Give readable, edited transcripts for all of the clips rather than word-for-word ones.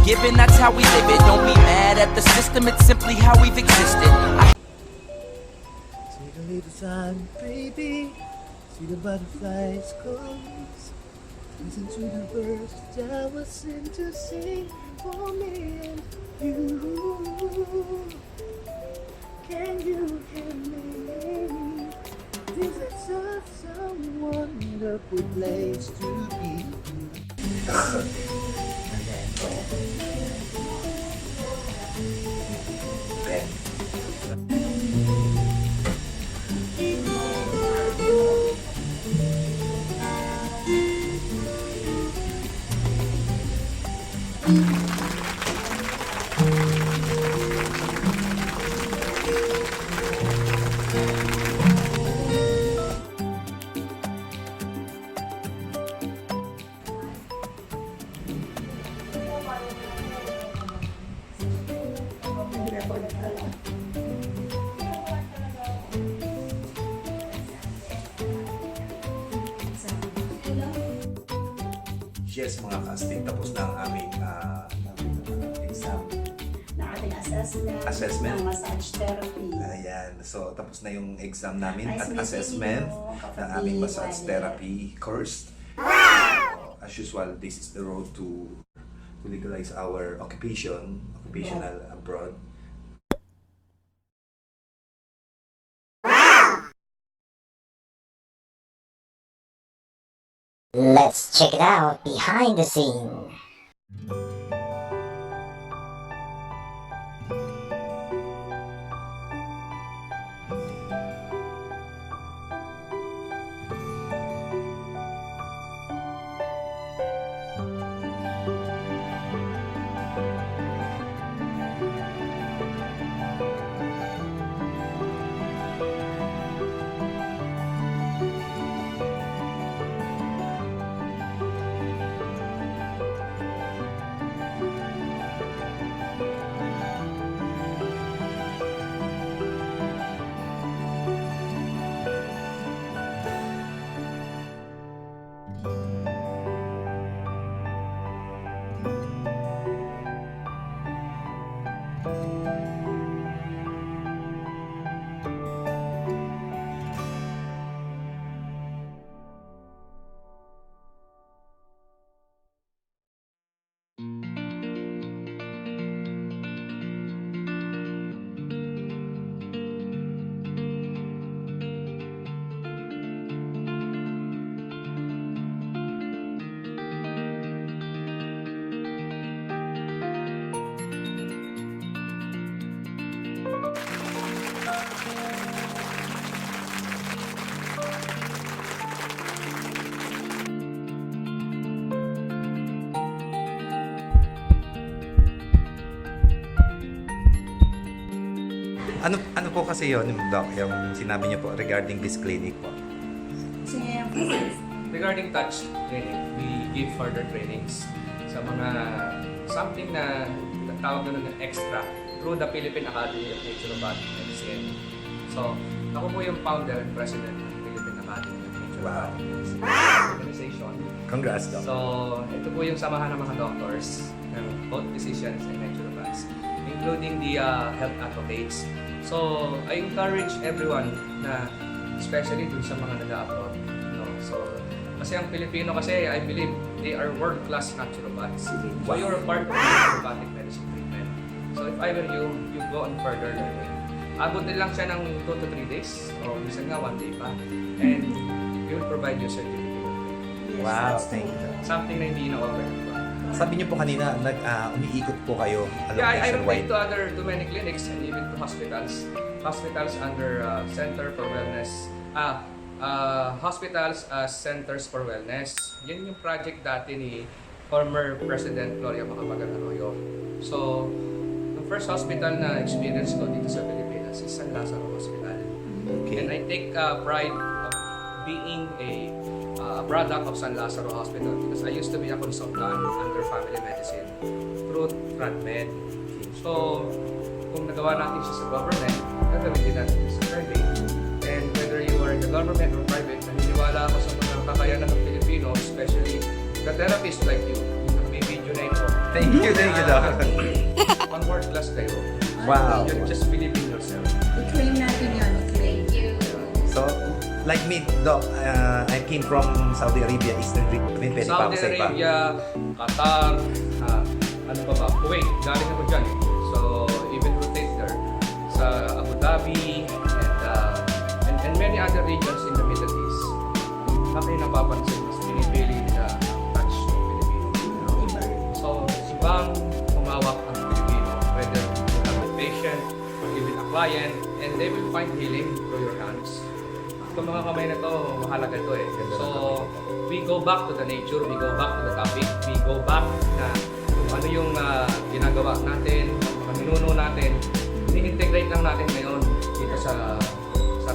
given, that's how we live it. Don't be mad at the system, it's simply how we've existed. See the little sun, baby. See the butterflies calls. Listen to the birds that was sent to sing for me and you. Can you hear me? This is such a wonderful place to be. Yes, mga casting, tapos na ang aming exam. Na ating Assessment. ng massage therapy. Ayan, so tapos na yung exam namin Nice at meeting assessment you, kapatid. ng aming massage therapy course. As usual, this is the road to legalize our occupational abroad. Let's check it out behind the scene. Ano po kasi yun, Doc, yung sinabi niyo po regarding this clinic po? Gusto niya yung Regarding touch training, we give further trainings sa mga something na tawag na ng extra through the Philippine Academy of Naturopathic Medicine. So, ako po yung founder and president ng Philippine Academy of Naturopathic Medicine organization. Congrats, Doc. So, ito po yung samahan ng mga doctors, ng both physicians and naturopaths, including the health advocates. So, I encourage everyone na, especially dun sa mga nag-abroad, so, kasi ang Pilipino kasi, I believe, they are world-class naturopaths. So, you're a part of the naturopathic medicine treatment. So, if I were you, you go on further learning. Abutin lang siya ng 2 to 3 days, o minsan nga 1 day pa, and we will provide you a certificate. Wow, thank you, Doc. Something na hindi na-offer pa. Sabi niyo po kanina, umiikot po kayo along Yeah, I nationwide. rotate to many clinics and even to hospitals. Hospitals under Center for Wellness. Hospitals as Centers for Wellness. Yan yung project dati ni former President Gloria Macapagal Arroyo. So, yung first hospital na experience ko dito sa Pilipinas is San Lazaro Hospital. Okay. And I take pride of being a product of San Lazaro Hospital because I used to be a consultant under family medicine through TradMed. So, kung nagawa natin siya sa government, gagawin din natin sa private. And whether you are in the government or private, naniniwala ako sa mga kakayanan ng Pilipino, especially the therapists like you. May video na ito. Thank you, Doc. Pang world class kayo. Wow. You just believe in yourself. I-claim natin yan. I-claim. So, like me, Doc, I came from Saudi Arabia, Eastern region. Pwede pa ako Saudi sa iba. Arabia, Qatar, ano pa ba? Kuwait, galing ako dyan eh. So, even rotate there. Sa Abu Dhabi, and many other regions in the Middle East. Bakit napapansin, mas pinipili na touch ng Pilipino. So, ibang humawak ang Pilipino, whether you have a patient or even a client, and they will find healing through your hands. Itong mga kamay na to, mahalaga to eh. So, we go back to the nature, we go back to the topic, we go back na kung ano yung ginagawa natin, mga minuno natin, ini-integrate lang natin ngayon dito sa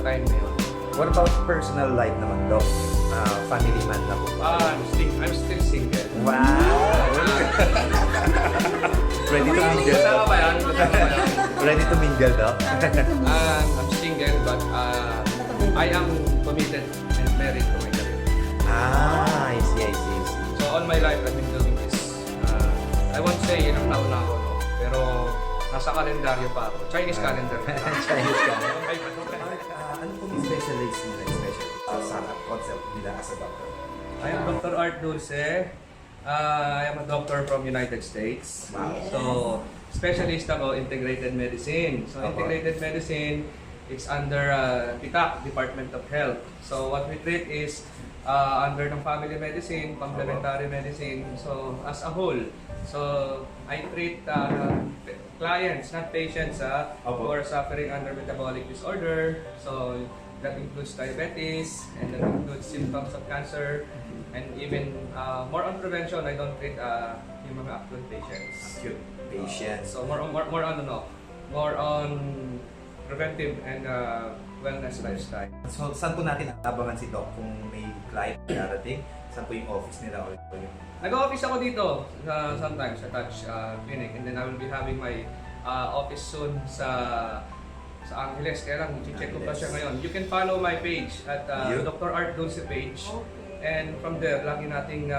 time ngayon. What about personal life naman, Doc? Family man na po. I'm still single. Wow! Ready to mingle, Kasama Doc? ba yan? Kasama ba yan? Ready to mingle, Doc? I'm single but I am committed and married to my career. I see. So all my life I've been doing this. I won't say ilang taon na ako, no? Pero nasa kalendaryo pa ako. Chinese calendar. Chinese ka. Okay pa to. Ano pong specialize nila, especially sa concept nila as a doctor? I am Dr. Art Dulce. I am a doctor from United States. Wow. So, specialist ako integrated medicine. So, Opo. integrated medicine, it's under PITAC, Department of Health. So, what we treat is under ng family medicine, complementary medicine, so as a whole. So, I treat clients, not patients, who Opo. are suffering under metabolic disorder. So, that includes diabetes, and that includes symptoms of cancer, and even more on prevention. I don't treat yung mga acute patients. Acute patients. So, more on preventive and wellness lifestyle. So, saan po natin abangan si Doc kung may client na darating? Saan po yung office nila o yung... Nag-office ako dito sometimes sa Touch Clinic, and then I will be having my office soon sa Angeles. Kaya lang, check ko pa siya ngayon. You can follow my page at You? Dr. Art Dulce page. And from there, lagi nating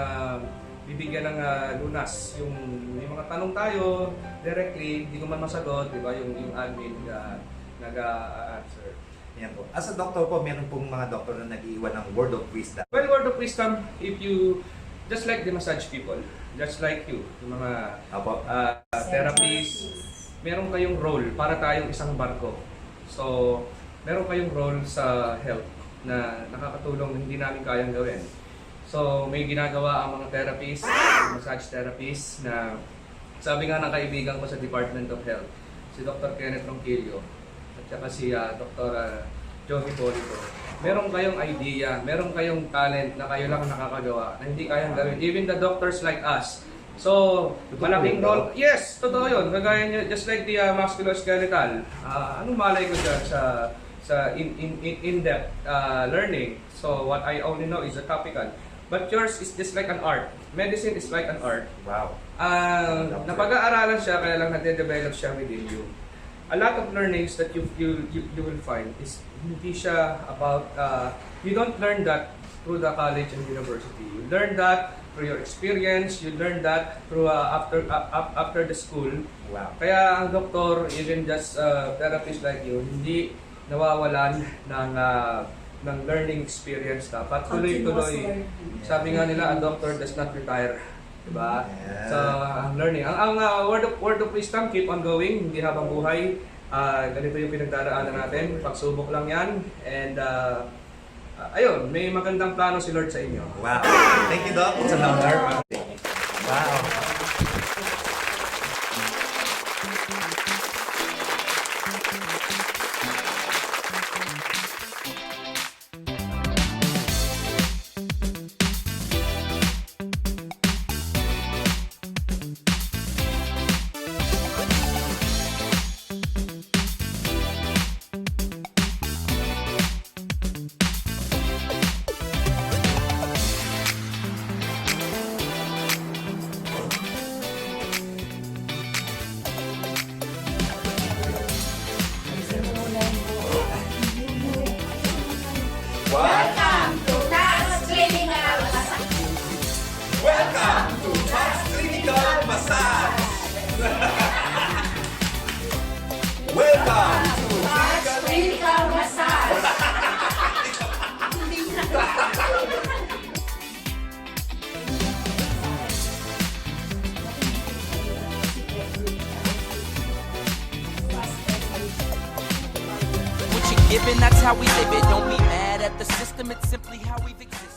bibigyan ng lunas. Yung may mga tanong tayo directly, hindi ko man masagot, di ba? Yung admin nag-answer. Yan po. As a doctor po, meron pong mga doctor na nag-iwan ng word of wisdom. Well, word of wisdom, if you, just like the massage people, just like you, yung mga Apo. therapies, meron kayong role para tayong isang barko. So, meron kayong role sa health na nakakatulong hindi namin kayang gawin. So, may ginagawa ang mga therapists, massage therapists na sabi nga ng kaibigan ko sa Department of Health, si Dr. Kenneth Ronquillo at saka si Dr. Joe Hipolito. Meron kayong idea, meron kayong talent na kayo lang nakakagawa na hindi kayang gawin. Even the doctors like us. So, malaking role. Yes, totoo yun. Kagaya niya, just like the musculoskeletal. Anong malay ko dyan sa in-depth learning? So, what I only know is the topical. But yours is just like an art. Medicine is like an art. Wow. Napag-aaralan siya, kaya lang nade-develop siya within you. A lot of learnings that you will find is hindi siya about, you don't learn that through the college and university. You learn that through your experience, you learn that through after the school. Wow. Kaya ang doktor, even just therapists like you, hindi nawawalan ng learning experience. Dapat tuloy-tuloy. Sabi nga nila, a doctor does not retire. Diba? Yeah. So, ang learning. Ang word of wisdom, keep on going, hindi habang buhay. Ganito yung pinagdaraanan natin. Pagsubok lang yan. And ayun, may magandang plano si Lord sa inyo. Wow. Thank you, Doc. It's an honor. Wow. Welcome to Clinical massage. What you're given, that's how we live it. Don't be mad at the system, it's simply how we've existed.